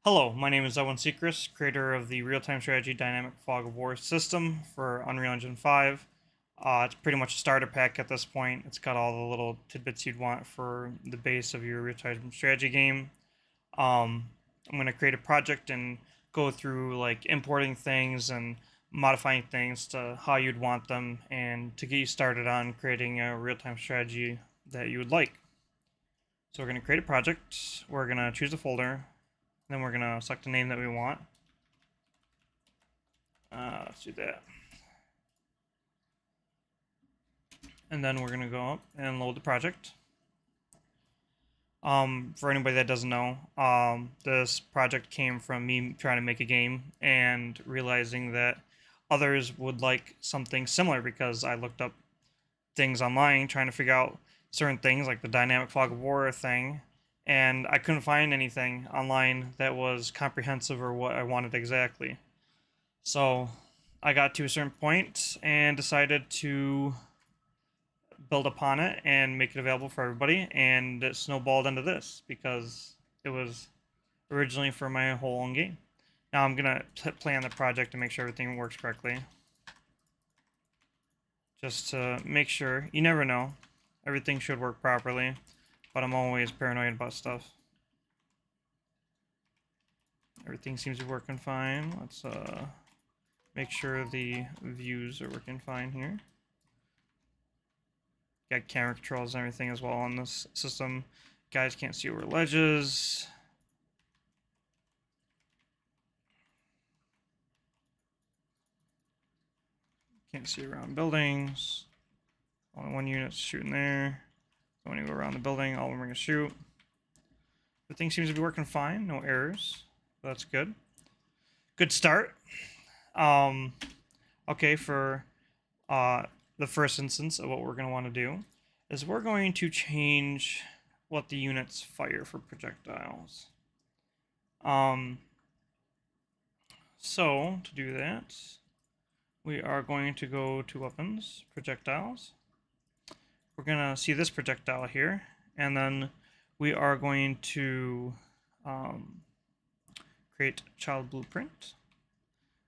Hello, my name is Owen Sechrist, creator of the real-time strategy dynamic fog of war system for Unreal Engine 5. It's pretty much a starter pack at this point. It's got all the little tidbits you'd want for the base of your real-time strategy game. I'm going to create a project and go through like importing things and modifying things to how you'd want them and to get you started on creating a real-time strategy that you would like. So we're going to create a project, we're going to choose a folder, then we're going to select a name that we want. Let's do that. And then we're going to go up and load the project. For anybody that doesn't know, this project came from me trying to make a game and realizing that others would like something similar because I looked up things online trying to figure out certain things like the dynamic fog of war thing, and I couldn't find anything online that was comprehensive or what I wanted exactly. So I got to a certain point and decided to build upon it and make it available for everybody, and it snowballed into this because it was originally for my whole own game. Now I'm gonna plan the project to make sure everything works correctly, just to make sure. You never know, everything should work properly, but I'm always paranoid about stuff. Everything seems to be working fine. Let's make sure the views are working fine here. Got camera controls and everything as well on this system. Guys can't see over ledges. Can't see around buildings. Only one unit's shooting there. So when you go around the building, all of them are going to shoot. Everything seems to be working fine. No errors. That's good. Good start. Okay, for the first instance of what we're going to want to do is we're going to change what the units fire for projectiles. So to do that, we are going to go to weapons, projectiles. We're going to see this projectile here, and then we are going to create child blueprint,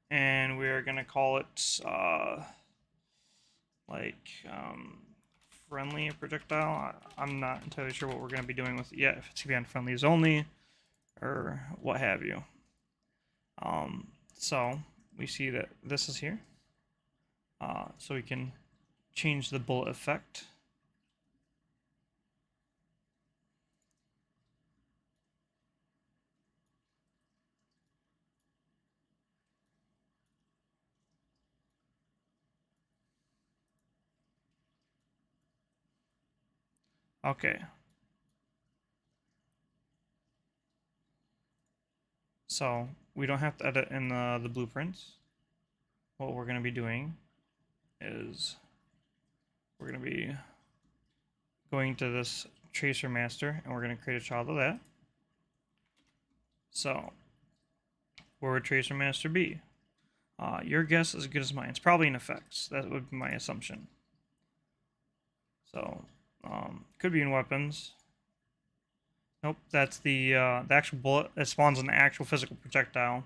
and we are going to call it friendly projectile. I'm not entirely sure what we're going to be doing with it yet, if it's going to be on friendlies only or what have you. So we see that this is here. So we can change the bullet effect. Okay. So we don't have to edit in the blueprints. What we're going to be doing is we're going to be going to this tracer master, and we're going to create a child of that. So where would tracer master be? Your guess is as good as mine. It's probably in effects. That would be my assumption. So could be in weapons. Nope, that's the actual bullet. It spawns an actual physical projectile.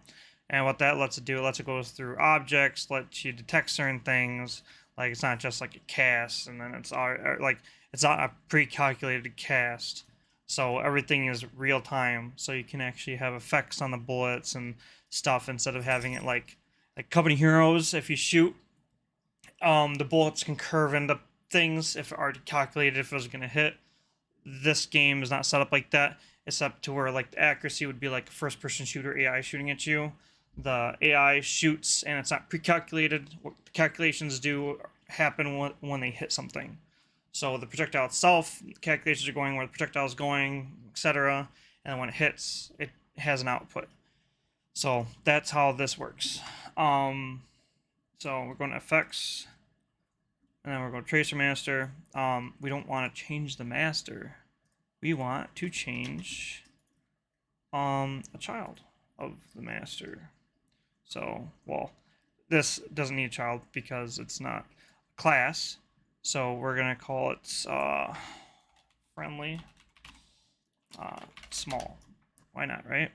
And what that lets it do, it lets it go through objects, lets you detect certain things. Like it's not just like a cast, and then it's like it's not a pre-calculated cast. So everything is real time. So you can actually have effects on the bullets and stuff instead of having it like Company Heroes. If you shoot, the bullets can curve into things if it already calculated if it was gonna hit. This game is not set up like that. It's set up to where like the accuracy would be like a first-person shooter AI shooting at you. The AI shoots and it's not pre-calculated. What the calculations do happen when they hit something. So the projectile itself, the calculations are going where the projectile is going, etc. And when it hits, it has an output. So that's how this works. So we're going to effects, and then we're going to tracer master. We don't want to change the master. We want to change a child of the master. So, well, this doesn't need a child because it's not a class. So we're going to call it friendly small. Why not, right?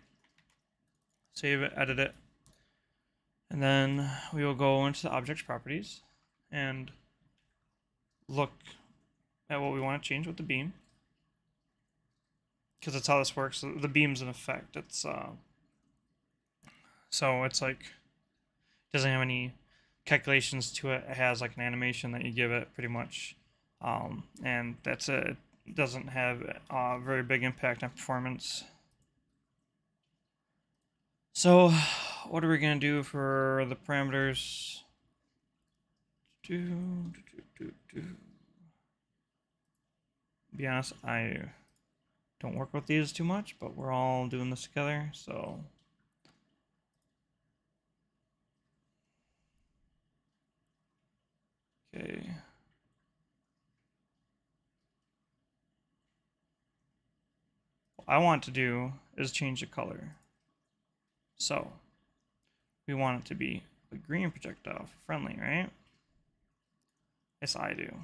save it, edit it, and then we will go into the object's properties and look at what we want to change with the beam, because that's how this works. The beam's an effect. It's so it's like doesn't have any calculations to it. It has like an animation that you give it pretty much, and that's it. It doesn't have a very big impact on performance. So what are we gonna do for the parameters? Be honest, I don't work with these too much, but we're all doing this together, so okay. What I want to do is change the color. So we want it to be a green projectile for friendly, right? Yes, I do.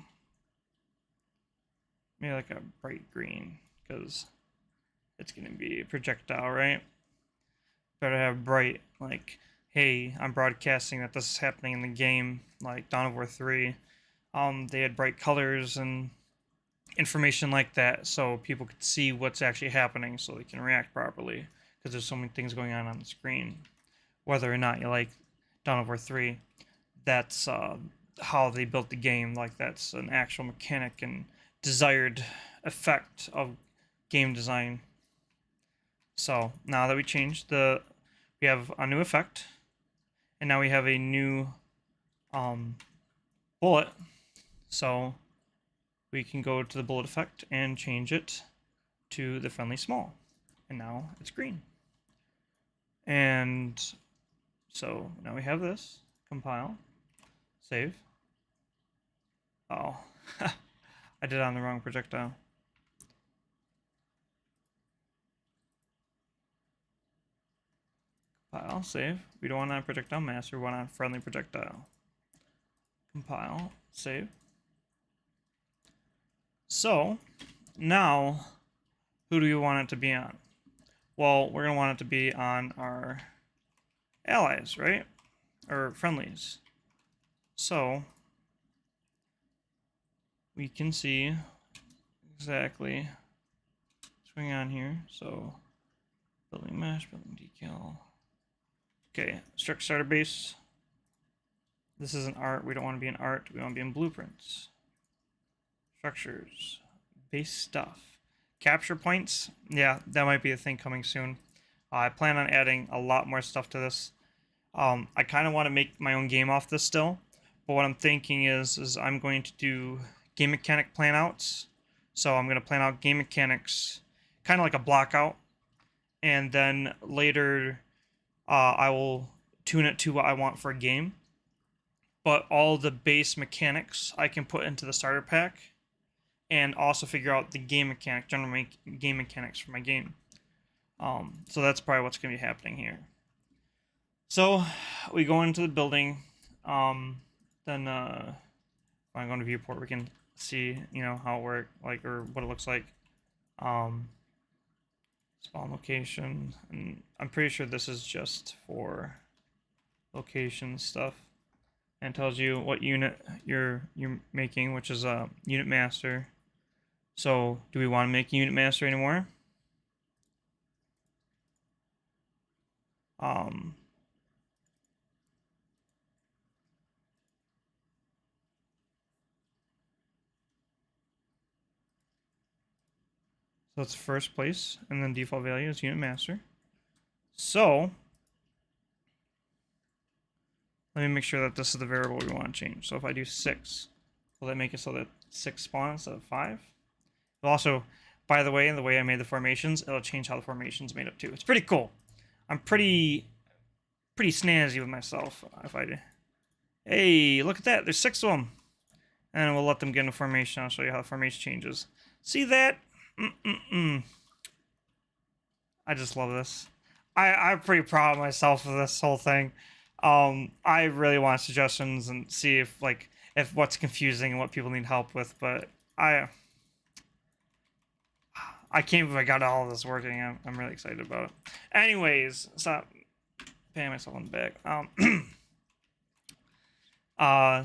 Maybe like a bright green, because it's gonna be a projectile, right? Better have bright, like, hey, I'm broadcasting that this is happening in the game, like Dawn of War 3. They had bright colors and information like that, so people could see what's actually happening, so they can react properly, because there's so many things going on the screen. Whether or not you like Dawn of War 3, that's how they built the game. Like, that's an actual mechanic and desired effect of game design. So now that we changed we have a new effect, and now we have a new bullet. So we can go to the bullet effect and change it to the friendly small, and now it's green. And so now we have this. Compile, save. Oh, I did it on the wrong projectile. Compile, save. We don't want a projectile master, we want a friendly projectile. Compile, save. So now, who do we want it to be on? Well, we're going to want it to be on our allies, right? Or friendlies. So we can see exactly what's going on here. So building mesh, building decal. Okay, struct starter base. This is an art. We don't want to be in art. We want to be in blueprints. Structures. Base stuff. Capture points. Yeah, that might be a thing coming soon. I plan on adding a lot more stuff to this. I kind of want to make my own game off this still. But what I'm thinking is I'm going to do game mechanic plan outs. So I'm going to plan out game mechanics, kind of like a block out. And then later I will tune it to what I want for a game. But all the base mechanics I can put into the starter pack, and also figure out the game mechanic, general game mechanics for my game. So that's probably what's going to be happening here. So we go into the building. Then when I go into viewport, we can see, how it works, like, or what it looks like. Spawn location, and I'm pretty sure this is just for location stuff, and tells you what unit you're making, which is a unit master. So do we want to make unit master anymore? So that's first place, and then default value is unit master. So let me make sure that this is the variable we want to change. So if I do 6, will that make it so that 6 spawn instead of 5? It'll also, by the way I made the formations, it'll change how the formation's made up too. It's pretty cool. I'm pretty snazzy with myself if I do. Hey, look at that. There's 6 of them. And we'll let them get into formation. I'll show you how the formation changes. See that? I just love this. I'm pretty proud of myself for this whole thing. I really want suggestions and see if what's confusing and what people need help with, but I can't believe I got all of this working. I'm really excited about it. Anyways, stop. Patting myself on the back.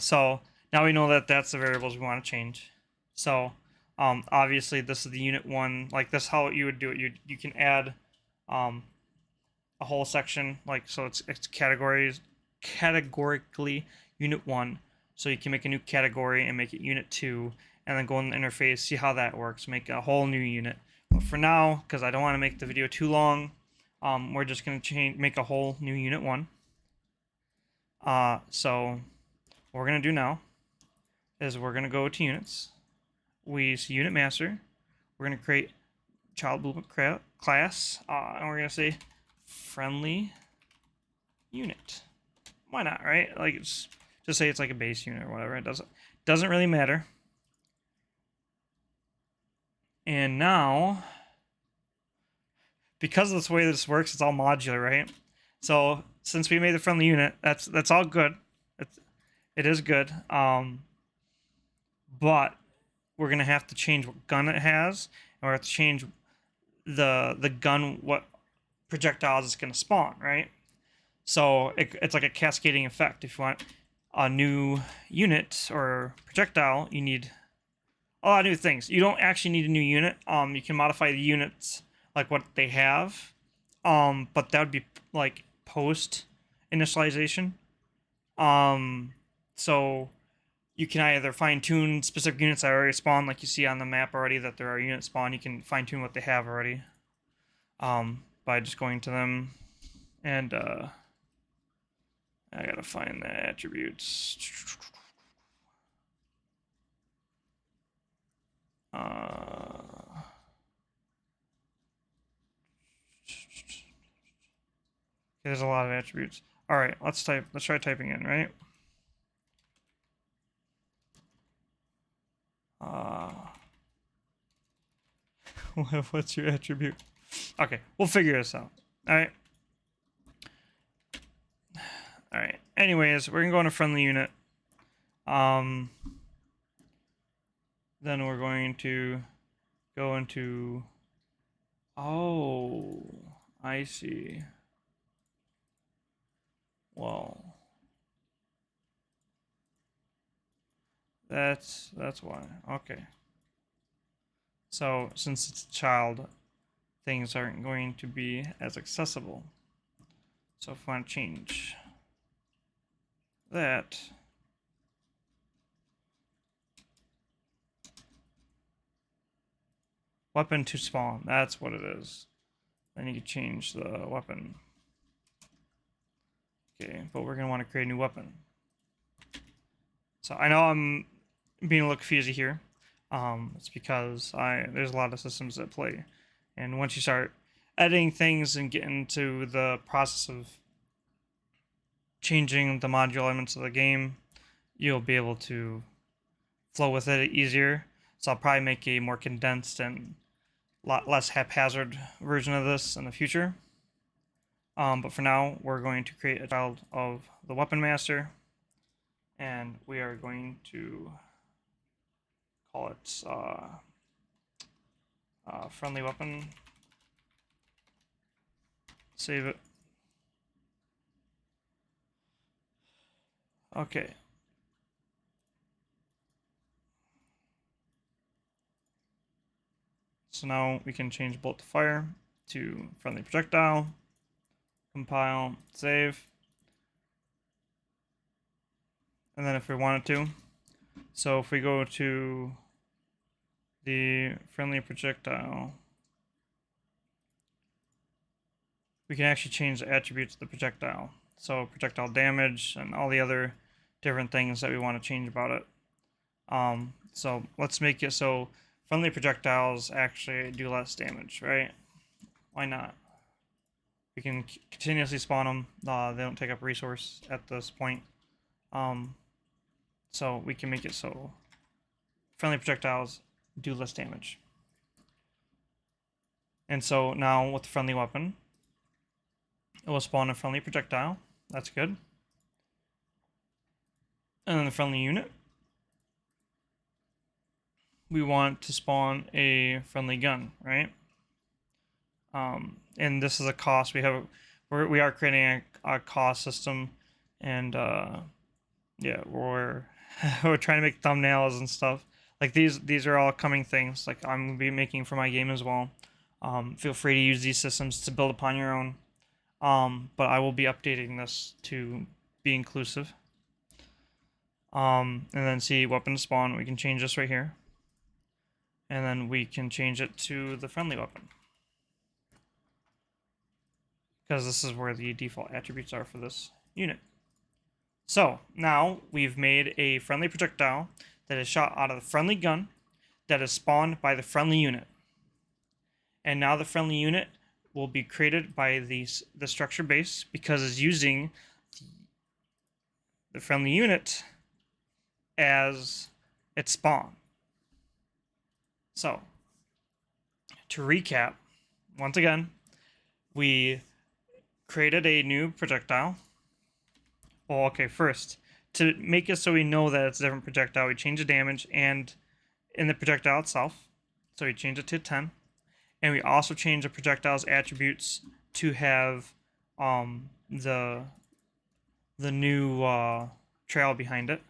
So now we know that that's the variables we want to change. So obviously this is the unit one. Like this, how you would do it. You can add a whole section, like so it's categorically unit one. So you can make a new category and make it unit two, and then go in the interface, see how that works, make a whole new unit. But for now, because I don't want to make the video too long, we're just going to make a whole new unit one. So what we're going to do now is we're going to go to units. We see unit master. We're going to create child blueprint class, and we're going to say friendly unit. Why not, right? Like, it's just say it's like a base unit or whatever. It doesn't really matter. And now, because of the way this works, it's all modular, right? So since we made the friendly unit, that's all good. It is good. But we're gonna have to change what gun it has, and we have to change the gun, what projectiles it's gonna spawn, right? So it's like a cascading effect. If you want a new unit or projectile, you need a lot of new things. You don't actually need a new unit. You can modify the units like what they have, but that would be like post initialization. So you can either fine tune specific units that already spawn, like you see on the map already that there are units spawn. You can fine tune what they have already, by just going to them, and I gotta find the attributes. There's a lot of attributes. All right, let's try typing in, right? What's your attribute? Okay, we'll figure this out. All right. All right. Anyways, we're gonna go into friendly unit. Then we're going to go into. Oh, I see. Well, that's why. Okay. So since it's a child, things aren't going to be as accessible. So if I want to change that, weapon to spawn, that's what it is. Then you can change the weapon. Okay, but we're gonna want to create a new weapon. So I know I'm being a little confused here. It's because there's a lot of systems at play, and once you start editing things and get into the process of changing the module elements of the game, you'll be able to flow with it easier. So I'll probably make a more condensed and a lot less haphazard version of this in the future. But for now, we're going to create a child of the weapon master, and we are going to call it friendly weapon. Save it. Okay. So now we can change bolt to fire to friendly projectile. Compile, save. And then if we wanted to, so if we go to the friendly projectile, we can actually change the attributes of the projectile. So projectile damage and all the other different things that we want to change about it. So let's make it so friendly projectiles actually do less damage, right? Why not? We can continuously spawn them. They don't take up resource at this point. So we can make it so friendly projectiles do less damage. And so now with the friendly weapon, it will spawn a friendly projectile. That's good. And then the friendly unit, we want to spawn a friendly gun, right? And this is a cost. We we are creating a cost system, and yeah, we're we're trying to make thumbnails and stuff. Like these are all coming things. Like I'm gonna be making for my game as well. Feel free to use these systems to build upon your own. But I will be updating this to be inclusive. And then see weapon to spawn. We can change this right here, and then we can change it to the friendly weapon, because this is where the default attributes are for this unit. So now we've made a friendly projectile that is shot out of the friendly gun that is spawned by the friendly unit. And now the friendly unit will be created by the structure base, because it's using the friendly unit as its spawn. So to recap, once again, we created a new projectile. Well, okay, first, to make it so we know that it's a different projectile, we change the damage and in the projectile itself. So we change it to 10. And we also change the projectile's attributes to have the new trail behind it.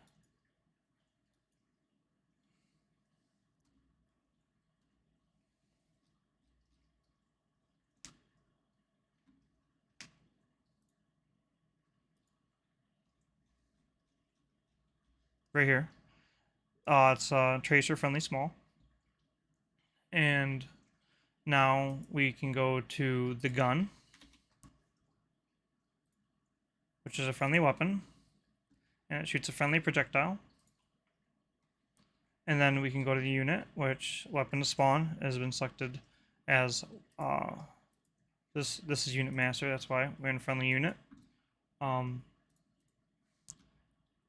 Right here. It's tracer friendly small. And now we can go to the gun, which is a friendly weapon, and it shoots a friendly projectile. And then we can go to the unit, which weapon to spawn has been selected as this is unit master. That's why we're in friendly unit. Weapon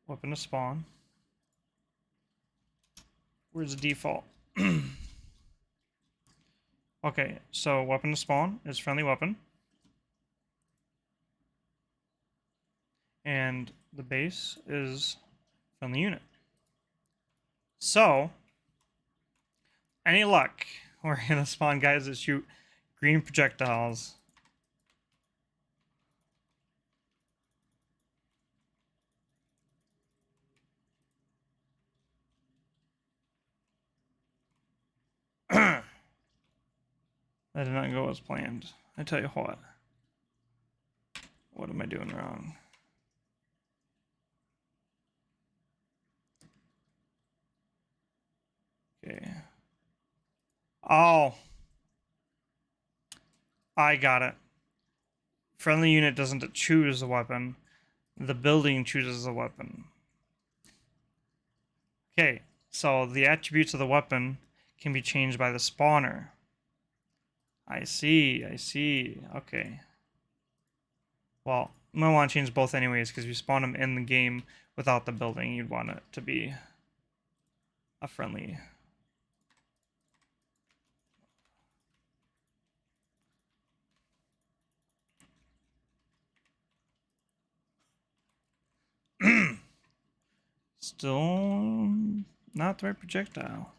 to spawn. Where's the default? Okay, so weapon to spawn is friendly weapon. And the base is friendly unit. So, any luck, we're gonna spawn guys that shoot green projectiles. That did not go as planned. I tell you what. What am I doing wrong? Okay. Oh. I got it. Friendly unit doesn't choose the weapon. The building chooses the weapon. Okay, so the attributes of the weapon can be changed by the spawner. I see. Okay. Well, I'm going to want to change both anyways, because if you spawn them in the game without the building, you'd want it to be a friendly. Still not the right projectile.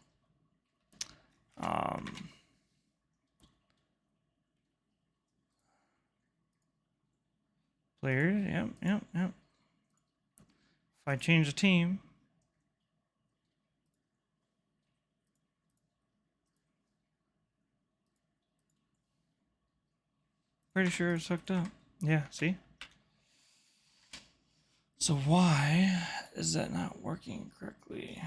Players, yep. If I change the team, pretty sure it's hooked up. Yeah, see? So why is that not working correctly?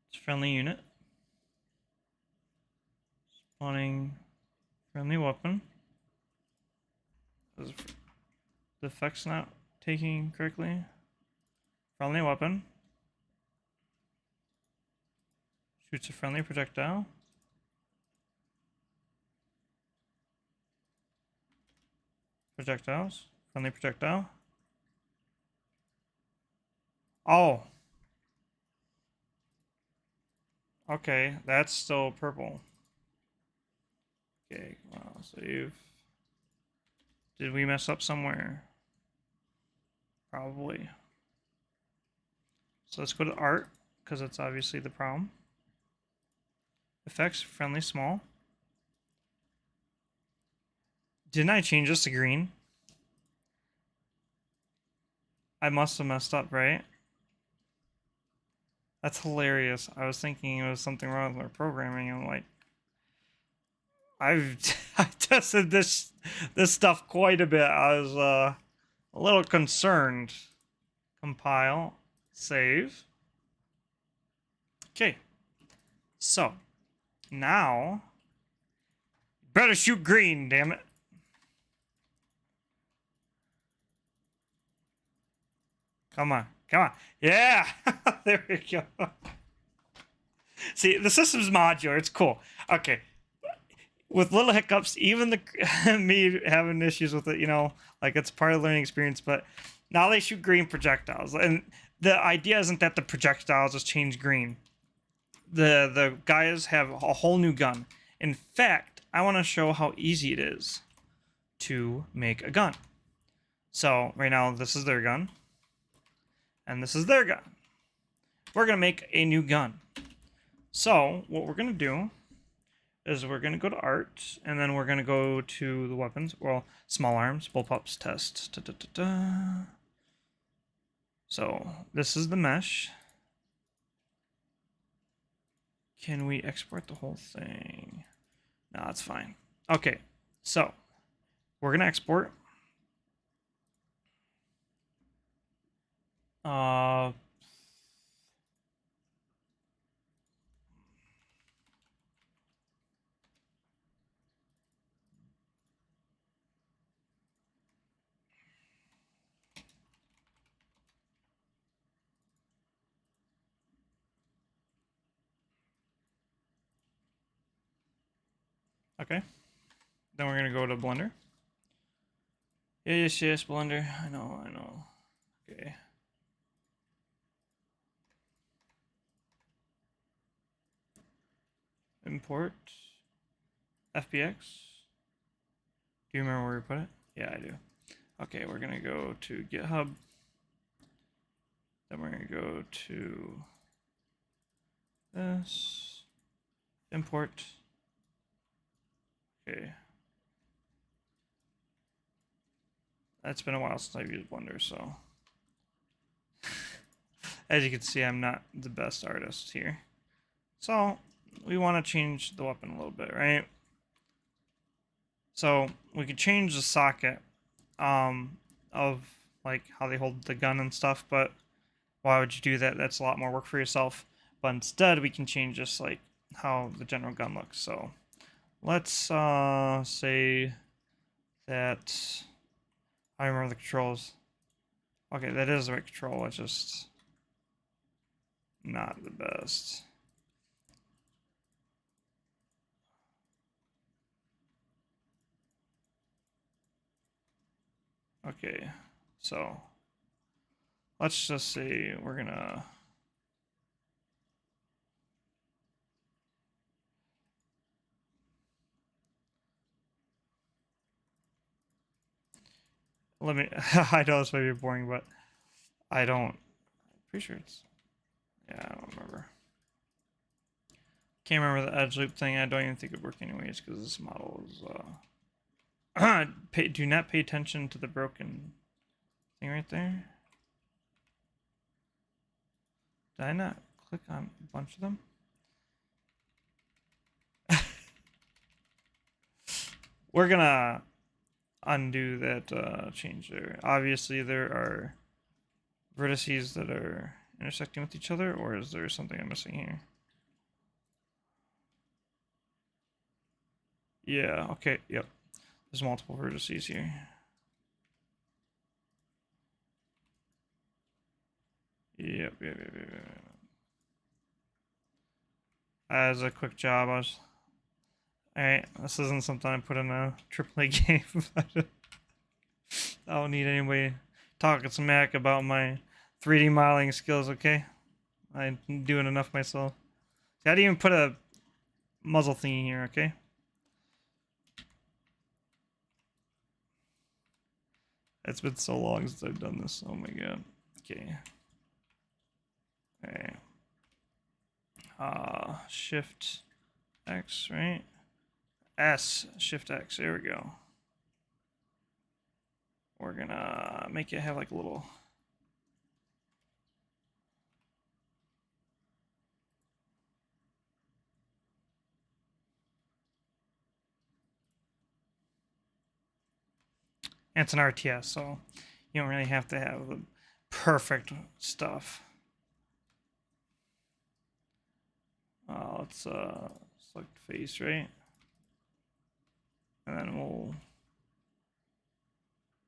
It's friendly unit. Spawning friendly weapon. Is the effect's not taking correctly? Friendly weapon. Shoots a friendly projectile. Projectiles. Friendly projectile. Oh. Okay, that's still purple. Okay, well, save. Did we mess up somewhere? probably. So let's go to art, because that's obviously the problem. Effects, friendly, small. Didn't I change this to green? I must have messed up, right? That's hilarious. I was thinking it was something wrong with my programming. I'm like, I tested this stuff quite a bit. I was a little concerned. Compile, save. Okay. So now, better shoot green, damn it. Come on, come on. Yeah, there we go. See, the system's modular. It's cool. Okay. With little hiccups, even the me having issues with it, you know, like it's part of the learning experience. But now they shoot green projectiles, and the idea isn't that the projectiles just change green. The guys have a whole new gun. In fact, I want to show how easy it is to make a gun. So right now, this is their gun, and this is their gun. We're gonna make a new gun. So what we're gonna do is we're going to go to art, and then we're going to go to the weapons. Well, small arms, bullpups, test. Da, da, da, da. So this is the mesh. Can we export the whole thing? No, that's fine. Okay, so we're going to export. Okay, then we're going to go to Blender. Yes, yes, Blender. I know. Okay. Import FBX. Do you remember where we put it? Yeah, I do. Okay, we're gonna go to GitHub. Then we're gonna go to this. Import. Okay. That's been a while since I've used Blender, so as you can see, I'm not the best artist here. So we want to change the weapon a little bit, right? So we could change the socket of like how they hold the gun and stuff, but why would you do that? That's a lot more work for yourself. But instead, we can change just like how the general gun looks. So let's say that I remember the controls. Okay, that is the right control. It's just not the best. Okay, so let's just say we're gonna let me. I know this might be boring, but I don't. I'm pretty sure it's. Yeah, I don't remember. Can't remember the edge loop thing. I don't even think it worked anyways because this model is. Do not pay attention to the broken thing right there. Did I not click on a bunch of them? We're gonna undo that change there. Obviously, there are vertices that are intersecting with each other, or is there something I'm missing here? Yeah, okay, yep. There's multiple vertices here. Yep. As a quick job, I was... Alright, this isn't something I put in a AAA game. I don't need anybody talking smack about my 3D modeling skills, okay? I'm doing enough myself. See, I didn't even put a muzzle thingy here, okay? It's been so long since I've done this. Oh my god. Okay. Okay. Shift X, right? S, Shift X. There we go. We're gonna make it have like a little. And it's an RTS, so you don't really have to have the perfect stuff. Let's select face, right? And then we'll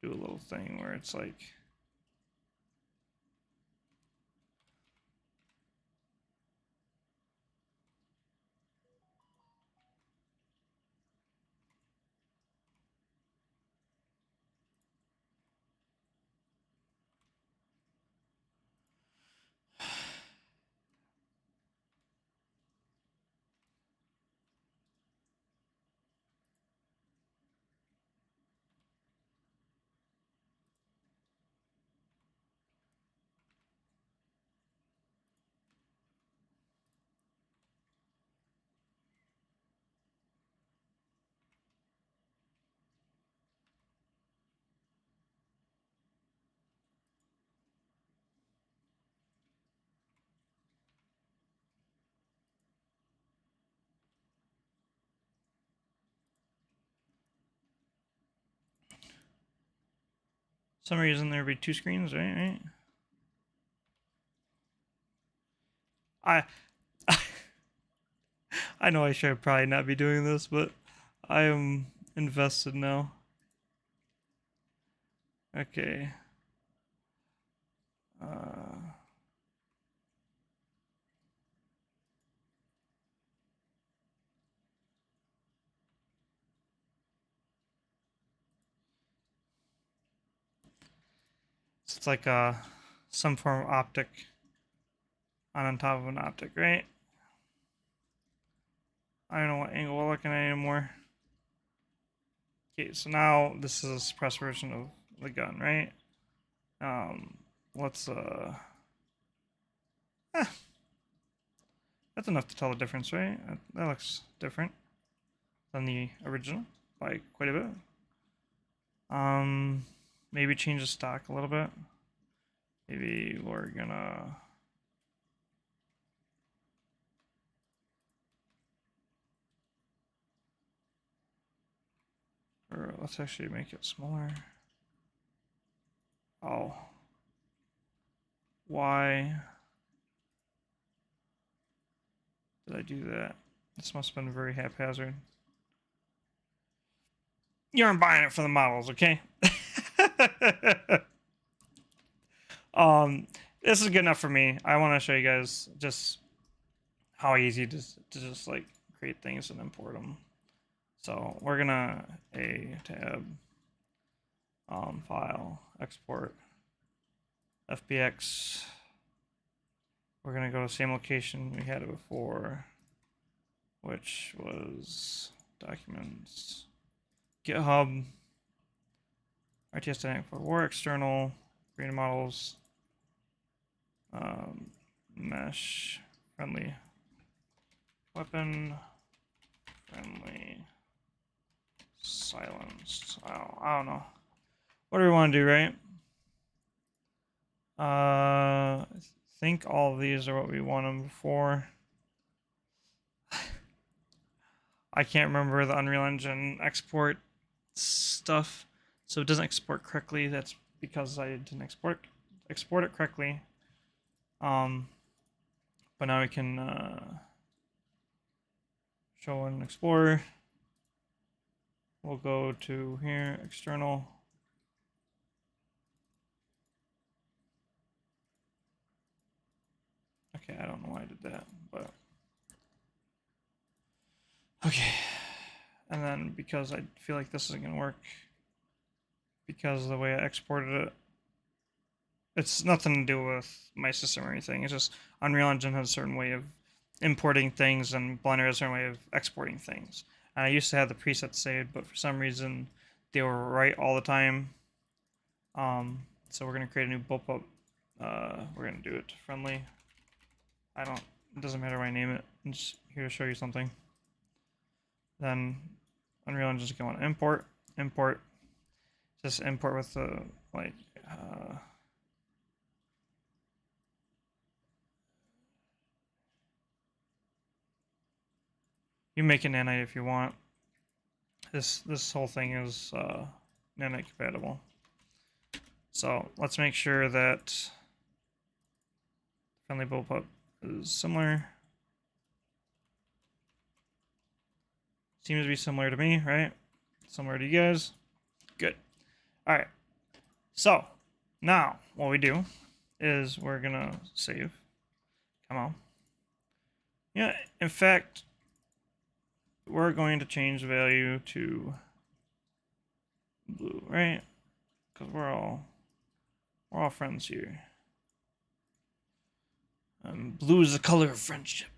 do a little thing where it's like some reason there'd be two screens, right? I I know I should probably not be doing this, but I am invested now. Okay. It's like some form of optic on top of an optic, right? I don't know what angle we're looking at anymore. Okay, so now this is a suppressed version of the gun, right? Let's that's enough to tell the difference, right? That looks different than the original by quite a bit. Maybe change the stock a little bit. Maybe we're gonna or let's actually make it smaller. Oh. Why did I do that? This must have been very haphazard. You aren't buying it for the models, okay? This is good enough for me. I want to show you guys just how easy it is to just like create things and import them. So we're gonna tab file export FBX. We're gonna go to the same location we had it before, which was documents, GitHub, RTS dynamic for war external, green models, mesh friendly weapon, friendly silenced. I don't know. What do we want to do, right? I think all of these are what we want them for. I can't remember the Unreal Engine export stuff, so it doesn't export correctly. That's because I didn't export it correctly. But now we can show in Explorer. We'll go to here, external. Okay, I don't know why I did that, but okay. And then because I feel like this isn't gonna work because of the way I exported it, it's nothing to do with my system or anything. It's just Unreal Engine has a certain way of importing things and Blender has a certain way of exporting things. And I used to have the presets saved, but for some reason they were right all the time. So we're gonna create a new bullpup. We're gonna do it friendly. It doesn't matter what I name it. I'm just here to show you something. Then Unreal Engine is going to import. Just import with the like. You make a nanite if you want. This whole thing is nanite compatible. So let's make sure that friendly bullpup is similar. Seems to be similar to me, right? Similar to you guys. Good. All right. So now what we do is we're gonna save. Come on. Yeah. In fact, we're going to change the value to blue, right? Because we're all friends here. Blue is the color of friendship.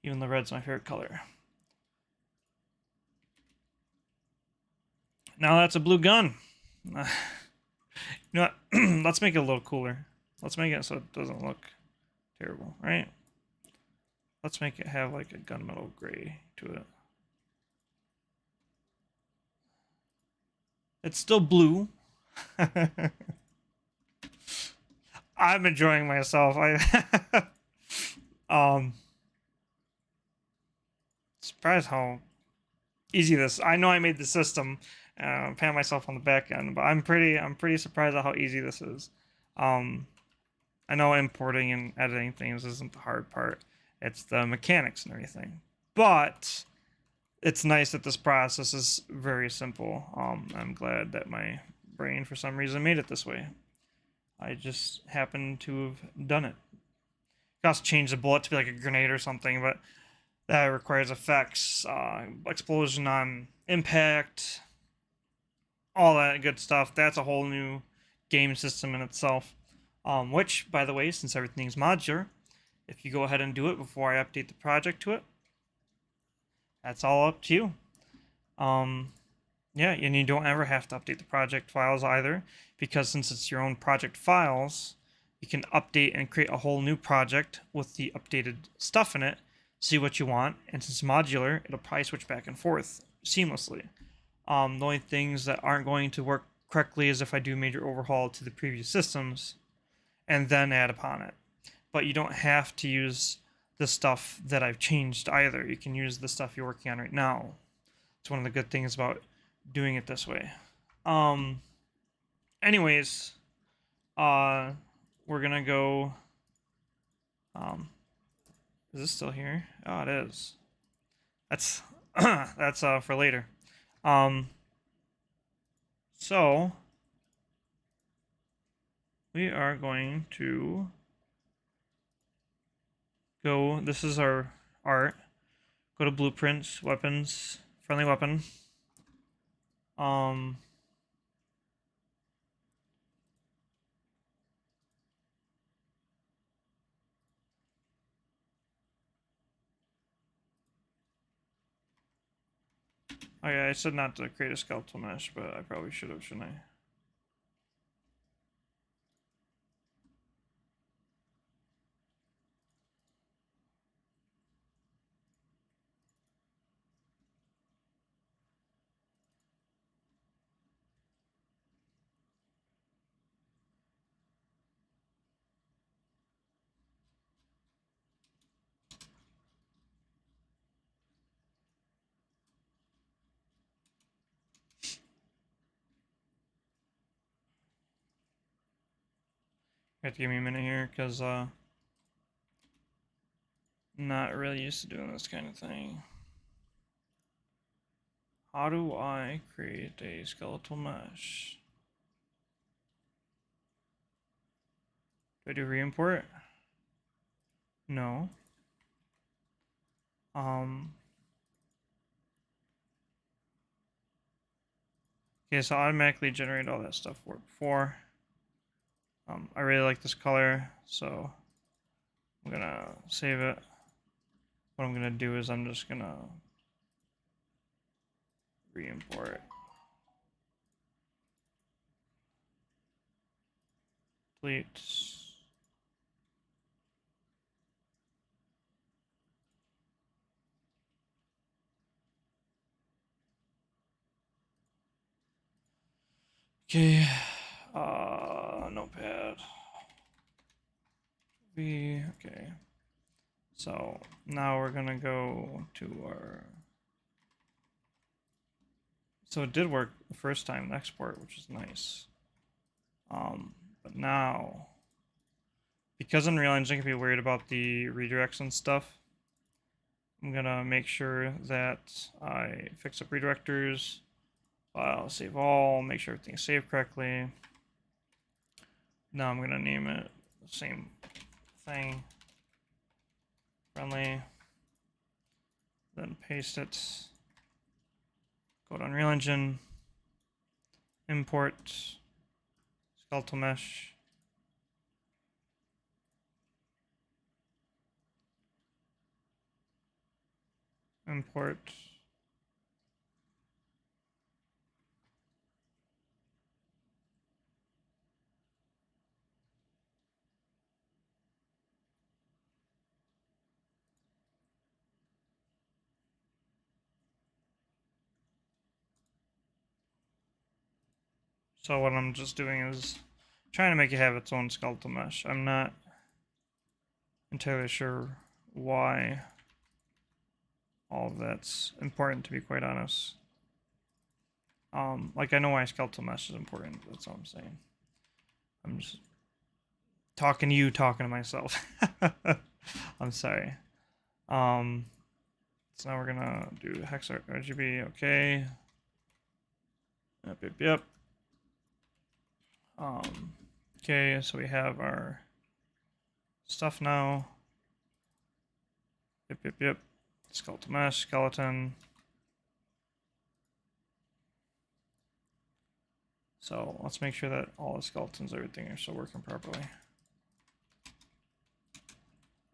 Even the red's my favorite color. Now that's a blue gun. You know what? Let's make it a little cooler. Let's make it so it doesn't look terrible, right? Let's make it have like a gunmetal gray to it. It's still blue. I'm enjoying myself. Surprised how easy this. I know I made the system, pat myself on the back end, but I'm pretty surprised at how easy this is. I know importing and editing things isn't the hard part. It's the mechanics and everything. But it's nice that this process is very simple. I'm glad that my brain, for some reason, made it this way. I just happened to have done it. You can also change the bullet to be like a grenade or something, but that requires effects, explosion on impact, all that good stuff. That's a whole new game system in itself. Which, by the way, since everything's modular, if you go ahead and do it before I update the project to it, that's all up to you. Yeah, and you don't ever have to update the project files either, because since it's your own project files, you can update and create a whole new project with the updated stuff in it, see what you want, and since it's modular, it'll probably switch back and forth seamlessly. The only things that aren't going to work correctly is if I do a major overhaul to the previous systems and then add upon it. But you don't have to use the stuff that I've changed either. You can use the stuff you're working on right now. It's one of the good things about doing it this way. Anyways, we're gonna go. Is this still here? Oh, it is. That's that's for later. So we are going to go. This is our art. Go to blueprints, weapons, friendly weapon. Oh yeah, I said not to create a skeletal mesh, but I probably should have, shouldn't I? You have to give me a minute here, because not really used to doing this kind of thing. How do I create a skeletal mesh? Do I do re-import? No. Okay, so automatically generate all that stuff for before. I really like this color, so I'm gonna save it. What I'm gonna do is I'm just gonna re-import. complete. Okay, notepad. Okay. So now we're gonna go to our. So it did work the first time, the export, which is nice. But now, because Unreal Engine can be weird about the redirects and stuff, I'm gonna make sure that I fix up redirectors, file, save all, make sure everything's saved correctly. Now I'm gonna name it the same thing, friendly, then paste it, go to Unreal Engine, import skeletal mesh, import So what I'm just doing is trying to make it have its own skeletal mesh. I'm not entirely sure why all of that's important, to be quite honest. Like I know why skeletal mesh is important, that's all I'm saying. I'm just talking to you, talking to myself. I'm sorry. So now we're gonna do hex RGB, okay. Yep. Okay, so we have our stuff now. Yep. Skeletal mesh, skeleton. So let's make sure that all the skeletons, everything are still working properly.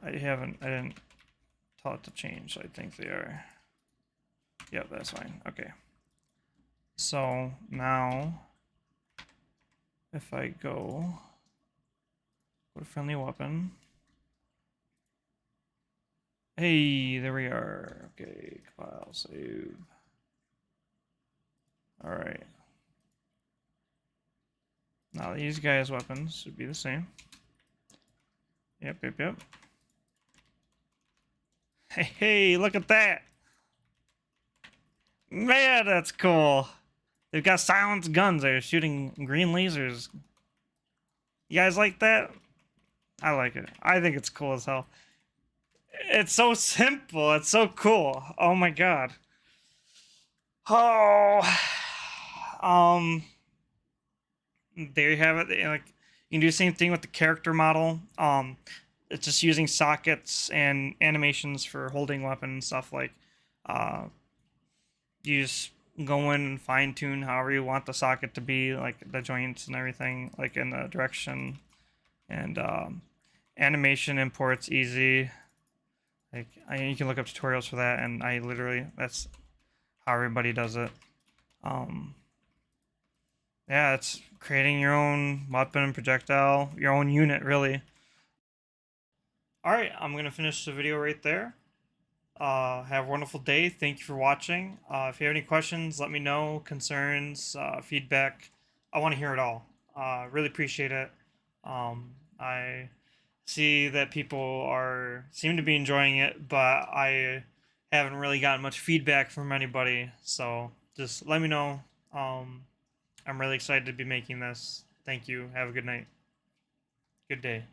I didn't tell it to change, so I think they are. Yep, that's fine. Okay. So now, if I go to friendly weapon. Hey, there we are. Okay, compile, save. All right. Now these guys' weapons should be the same. Yep. Hey, look at that. Man, that's cool. They've got silenced guns. They're shooting green lasers. You guys like that? I like it. I think it's cool as hell. It's so simple. It's so cool. Oh my god. Oh. There you have it. Like you can do the same thing with the character model. It's just using sockets and animations for holding weapons and stuff. Like you just go in and fine tune however you want the socket to be, like the joints and everything, like in the direction. And animation imports easy. Like you can look up tutorials for that, and that's how everybody does it. Yeah, it's creating your own weapon and projectile, your own unit, really. Alright, I'm going to finish the video right there. Have a wonderful day. Thank you for watching. If you have any questions, let me know. Concerns, feedback. I want to hear it all. Really appreciate it. I see that people seem to be enjoying it, but I haven't really gotten much feedback from anybody. So just let me know. I'm really excited to be making this. Thank you. Have a good night. Good day.